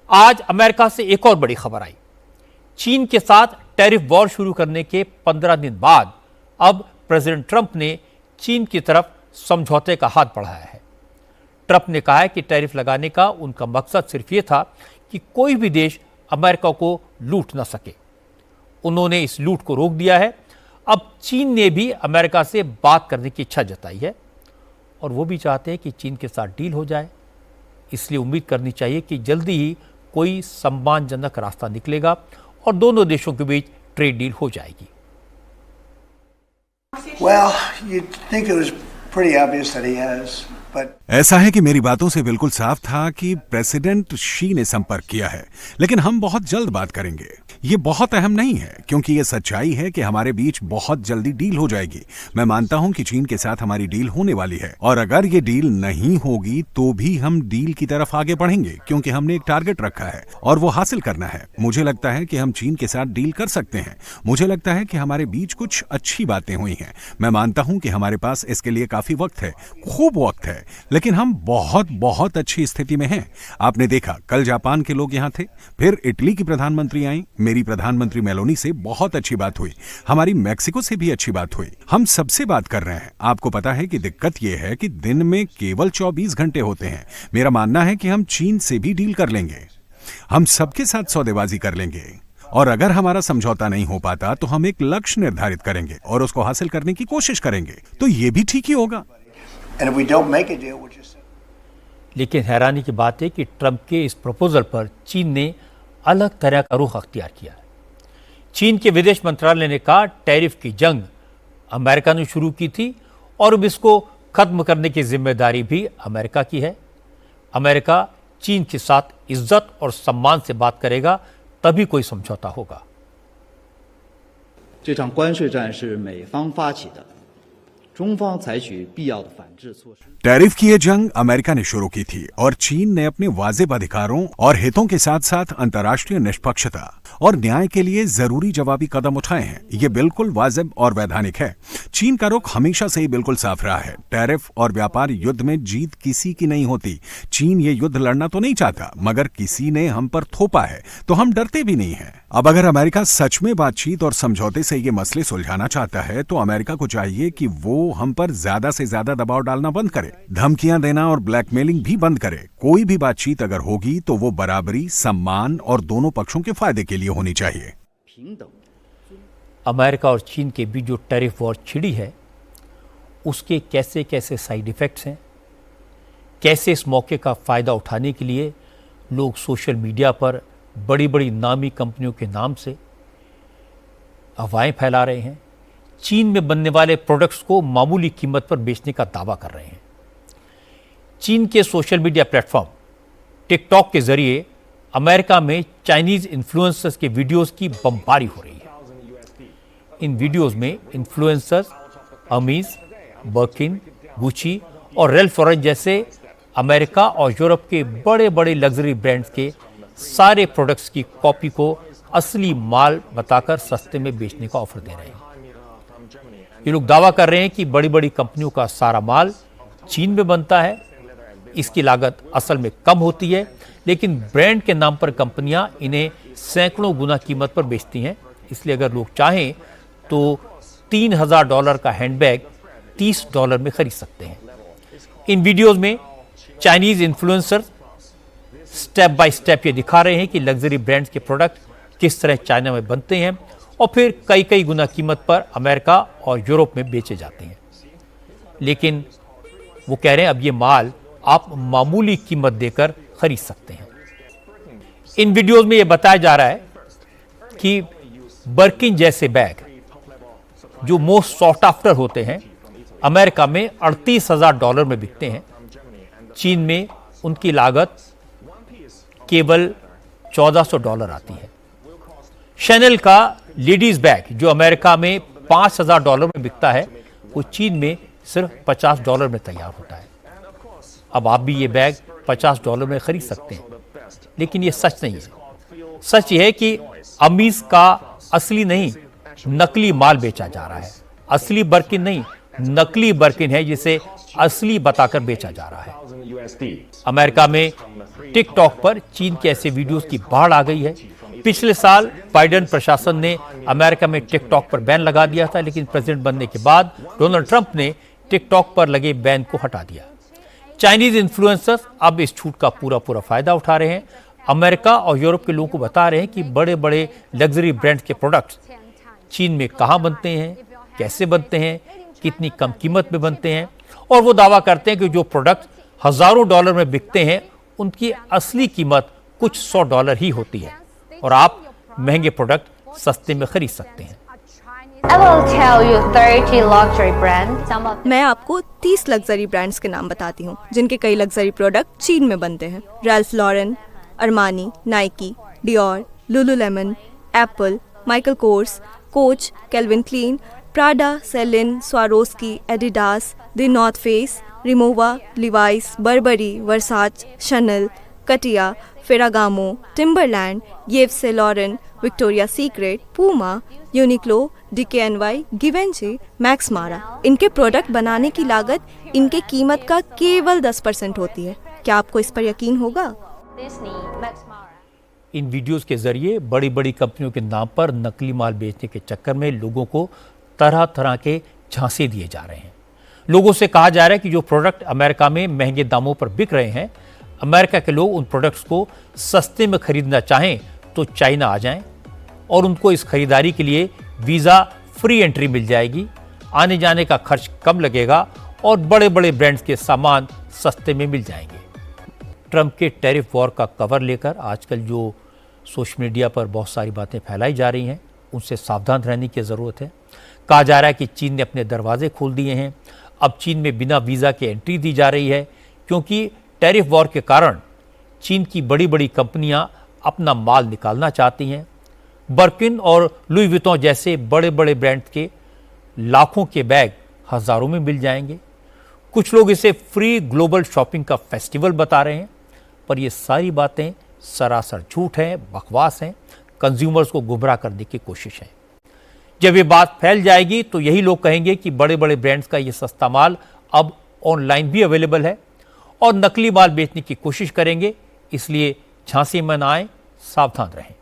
आज अमेरिका से एक और बड़ी खबर आई। चीन के साथ टैरिफ वॉर शुरू करने के 15 दिन बाद अब प्रेसिडेंट ट्रंप ने चीन की तरफ समझौते का हाथ बढ़ाया है। ट्रंप ने कहा है कि टैरिफ लगाने का उनका मकसद सिर्फ ये था कि कोई भी देश अमेरिका को लूट न सके। उन्होंने इस लूट को रोक दिया है। अब चीन ने भी अमेरिका से बात करने की इच्छा जताई है और वो भी चाहते हैं कि चीन के साथ डील हो जाए। इसलिए उम्मीद करनी चाहिए कि जल्दी ही कोई सम्मानजनक रास्ता निकलेगा और दोनों देशों के बीच ट्रेड डील हो जाएगी। Well, you'd think it was pretty obvious that he has, but ऐसा है कि मेरी बातों से बिल्कुल साफ था कि प्रेसिडेंट शी ने संपर्क किया है, लेकिन हम बहुत जल्द बात करेंगे। ये बहुत अहम नहीं है क्योंकि ये सच्चाई है कि हमारे बीच बहुत जल्दी डील हो जाएगी। मैं मानता हूं कि चीन के साथ हमारी डील होने वाली है और अगर ये डील नहीं होगी तो भी हम डील की तरफ आगे बढ़ेंगे क्योंकि हमने एक टारगेट रखा है और वो हासिल करना है। मुझे लगता है कि हम चीन के साथ डील कर सकते हैं। मुझे लगता है कि हमारे बीच कुछ अच्छी बातें हुई हैं। मैं मानता हूं कि हमारे पास इसके लिए काफी वक्त है, खूब वक्त है, लेकिन हम बहुत अच्छी स्थिति में हैं। आपने देखा कल जापान के लोग यहाँ थे, फिर इटली की प्रधानमंत्री आई, मेरी प्रधानमंत्री मेलोनी से बहुत अच्छी बात हुई, हमारी मैक्सिको से भी अच्छी बात हुई। हम सबसे बात कर रहे हैं। आपको पता है कि दिक्कत यह है कि दिन में केवल 24 घंटे होते हैं। मेरा मानना है कि हम चीन से भी डील कर लेंगे, हम सबके साथ सौदेबाजी कर लेंगे और अगर हमारा समझौता नहीं हो पाता तो हम एक लक्ष्य निर्धारित करेंगे और उसको हासिल करने की कोशिश करेंगे, तो ये भी ठीक ही होगा। and if we don't make a deal, which is लेकिन हैरानी की बात है कि ट्रंप के इस प्रपोजल पर चीन ने अलग तरह का रुख अख्तियार किया है। चीन के विदेश मंत्रालय ने कहा टैरिफ की जंग अमेरिका ने शुरू की थी और अब इसको खत्म करने की जिम्मेदारी भी अमेरिका की है। अमेरिका चीन के साथ इज्जत और सम्मान से बात करेगा तभी कोई समझौता होगा। 这场关税战是美方发起的，中方采取必要的反制措施。 टैरिफ की यह जंग अमेरिका ने शुरू की थी और चीन ने अपने वाजिब अधिकारों और हितों के साथ साथ अंतर्राष्ट्रीय निष्पक्षता और न्याय के लिए जरूरी जवाबी कदम उठाए हैं। ये बिल्कुल वाजिब और वैधानिक है। चीन का रुख हमेशा से ही बिल्कुल साफ रहा है। टैरिफ और व्यापार युद्ध में जीत किसी की नहीं होती। चीन ये युद्ध लड़ना तो नहीं चाहता, मगर किसी ने हम पर थोपा है तो हम डरते भी नहीं हैं। अब अगर अमेरिका सच में बातचीत और समझौते से ये मसले सुलझाना चाहता है तो अमेरिका को चाहिए कि वो हम पर ज्यादा से ज्यादा दबाव डालना बंद करे, धमकियां देना और ब्लैकमेलिंग भी बंद करे। कोई भी बातचीत अगर होगी तो वो बराबरी, सम्मान और दोनों पक्षों के फायदे के लिए होनी चाहिए। अमेरिका और चीन के बीच जो टैरिफ वॉर छिड़ी है उसके कैसे कैसे साइड इफेक्ट्स हैं, कैसे इस मौके का फ़ायदा उठाने के लिए लोग सोशल मीडिया पर बड़ी बड़ी नामी कंपनियों के नाम से अफवाहें फैला रहे हैं, चीन में बनने वाले प्रोडक्ट्स को मामूली कीमत पर बेचने का दावा कर रहे हैं। चीन के सोशल मीडिया प्लेटफॉर्म टिकटॉक के जरिए अमेरिका में चाइनीज इन्फ्लुएंसर्स के वीडियोस की बमबारी हो रही है। इन वीडियोस में इन्फ्लुएंसर्स अमीज, बर्किन, गुची और रेल्फ लॉरेन जैसे अमेरिका और यूरोप के बड़े बड़े लग्जरी ब्रांड्स के सारे प्रोडक्ट्स की कॉपी को असली माल बताकर सस्ते में बेचने का ऑफर दे रहे हैं। ये लोग दावा कर रहे हैं कि बड़ी बड़ी कंपनियों का सारा माल चीन में बनता है, इसकी लागत असल में कम होती है, लेकिन ब्रांड के नाम पर कंपनियां इन्हें सैकड़ों गुना कीमत पर बेचती हैं। इसलिए अगर लोग चाहें तो $3000 का हैंडबैग $30 में खरीद सकते हैं। इन वीडियोस में Chinese influencer step by step ये दिखा रहे हैं कि लग्जरी ब्रांड्स के प्रोडक्ट किस तरह चाइना में बनते हैं और फिर कई गुना कीमत पर अमेरिका और यूरोप में बेचे जाते हैं। लेकिन वो कह रहे हैं अब ये माल आप मामूली कीमत देकर खरीद सकते हैं। इन वीडियोस में ये बताया जा रहा है कि बर्किन जैसे बैग जो मोस्ट सॉफ्ट आफ्टर होते हैं अमेरिका में $38,000 में बिकते हैं। चीन में उनकी लागत केवल $1400 आती है। शैनल का लेडीज बैग जो अमेरिका में $5000 में बिकता है वो चीन में सिर्फ $50 में तैयार होता है। अब आप भी ये बैग $50 में खरीद सकते हैं, लेकिन ये सच नहीं है। सच ये है कि अमीज का असली नहीं नकली माल बेचा जा रहा है। असली बर्किन नहीं, नकली बर्किन है जिसे असली बताकर बेचा जा रहा है। अमेरिका में टिकटॉक पर चीन के ऐसे वीडियोस की बाढ़ आ गई है। पिछले साल बाइडेन प्रशासन ने अमेरिका में टिकटॉक पर बैन लगा दिया था, लेकिन प्रेसिडेंट बनने के बाद डोनाल्ड ट्रंप ने टिकटॉक पर लगे बैन को हटा दिया। चाइनीज इन्फ्लुएंसर्स अब इस छूट का पूरा फायदा उठा रहे हैं। अमेरिका और यूरोप के लोगों को बता रहे हैं कि बड़े बड़े लग्जरी ब्रांड्स के प्रोडक्ट्स चीन में कहाँ बनते हैं, कैसे बनते हैं, कितनी कम कीमत में बनते हैं, और वो दावा करते हैं कि जो प्रोडक्ट हजारों डॉलर में बिकते हैं उनकी असली कीमत कुछ $100 ही होती है और आप महंगे प्रोडक्ट सस्ते में खरीद सकते हैं। I will tell you 30 luxury brands. Some of मैं आपको 30 लग्जरी ब्रांड्स के नाम बताती हूँ जिनके कई लग्जरी प्रोडक्ट चीन में बनते हैं। Ralph Lauren, Armani, Nike, Dior, Lululemon, Apple, Michael Kors, Coach, Calvin Klein, Prada, Celine, Swarovski, Adidas, the North Face, Rimowa, Levi's, Burberry, Versace, Chanel, Cartier, Ferragamo, Timberland, Yves से Laurent, Victoria Secret, Puma, Uniqlo, DKNY, Givenchy, Max Mara. इनके product बनाने की लागत इनके कीमत का केवल 10% होती है। क्या आपको इस पर यकीन होगा? Disney, Max Mara. इन वीडियोस के जरिए बड़ी बड़ी कंपनियों के नाम पर नकली माल बेचने के चक्कर में लोगों को तरह तरह के झांसे दिए जा रहे हैं। लोगों से कहा जा रहा है कि जो प्रोडक्ट अमेरिका में महंगे दामों पर बिक रहे हैं, अमेरिका के लोग उन प्रोडक्ट्स को सस्ते में खरीदना चाहें तो चाइना आ जाएं और उनको इस खरीदारी के लिए वीज़ा फ्री एंट्री मिल जाएगी, आने जाने का खर्च कम लगेगा और बड़े बड़े ब्रांड्स के सामान सस्ते में मिल जाएंगे। ट्रंप के टैरिफ वॉर का कवर लेकर आजकल जो सोशल मीडिया पर बहुत सारी बातें फैलाई जा रही हैं, उनसे सावधान रहने की ज़रूरत है। कहा जा रहा है कि चीन ने अपने दरवाजे खोल दिए हैं। अब चीन में बिना वीज़ा के एंट्री दी जा रही है क्योंकि टैरिफ वॉर के कारण चीन की बड़ी बड़ी कंपनियां अपना माल निकालना चाहती हैं। बर्किन और लुई विटॉन जैसे बड़े बड़े ब्रांड के लाखों के बैग हज़ारों में मिल जाएंगे। कुछ लोग इसे फ्री ग्लोबल शॉपिंग का फेस्टिवल बता रहे हैं, पर ये सारी बातें सरासर झूठ हैं, बकवास हैं, कंज्यूमर्स को गुमराह करने की कोशिश है। जब ये बात फैल जाएगी तो यही लोग कहेंगे कि बड़े बड़े ब्रांड्स का ये सस्ता माल अब ऑनलाइन भी अवेलेबल है और नकली माल बेचने की कोशिश करेंगे। इसलिए झांसे में न आए, सावधान रहें।